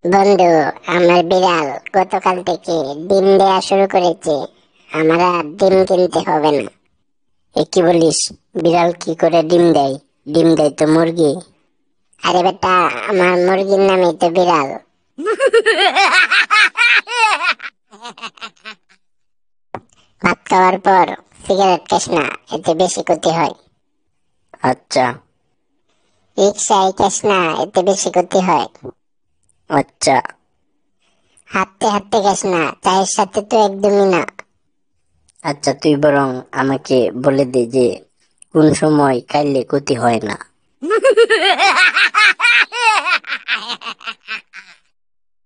বন্ধু, আমার বিড়াল গতকাল থেকে ডিম দেয়া শুরু করেছে। আমার আর ডিম কিনতে হবে না। এ কি বলিস? বিড়াল কি করে ডিম দেয়? ডিম দেয় তো মুরগি। আরে বেটা, আমার মুরগির নামই তো বিড়াল। ভাত খাওয়ার পর সিগারেট খাস না, এতে বেশি ক্ষতি হয়। আচ্ছা। রিক্সায় খাস না, এতে বেশি ক্ষতি হয়। আচ্ছা। হাঁটতে হাঁটতে খাস না, চায়ের সাথে তো একদমই না। আচ্ছা, তুই বরং আমাকে বলে দে যে কোন সময় খাইলে ক্ষতি হয় না।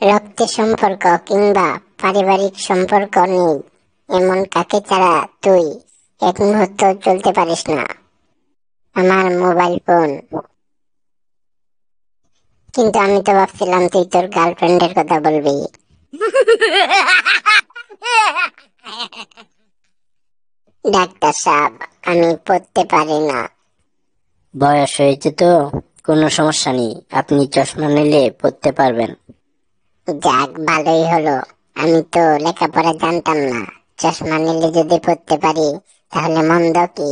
রক্তের সম্পর্ক কিংবা পারিবারিক সম্পর্ক নেই এমন কাকে ছাড়া তুই এক মুহূর্ত চলতে পারিস না? আমার মোবাইল ফোন। কিন্তু আমি তো ভাবছিলাম তুই তোর গার্লফ্রেন্ডের কথা বলবি। ডাক্তার সাহেব, আমি পড়তে পারি না। বয়স হয়েছে তো, কোনো সমস্যা নেই, আপনি চশমা নিলে পড়তে পারবেন। যাক, ভালোই হলো। আমি তো লেখাপড়া জানতাম না। চশমা নিলে যদি পড়তে পারি তাহলে মন্দ কি?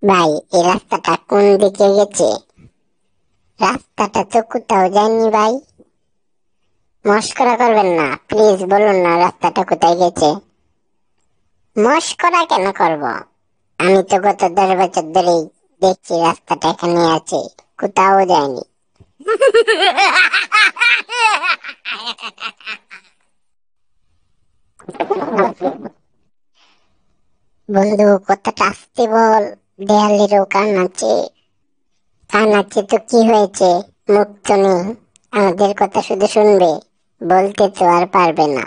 ভাই, এই রাস্তাটা কোন দিকে গেছে? রাস্তাটা তো কোথাও যায়নি ভাই। মস্করা করবেন না প্লিজ, বলুন না রাস্তাটা কোথায় গেছে। মস্করা কেন করব? আমি তো গত 10 বছর ধরেই দেখছি রাস্তাটা এখানে আছে, কোথাও যায়নি। বন্ধু, কথাটা আসতে বল। দেয়ালেরও কান আছে। কান আছে তো কি হয়েছে? মুখ তো নেই, আমাদের কথা শুধু শুনবে, বলতে তো আর পারবে না।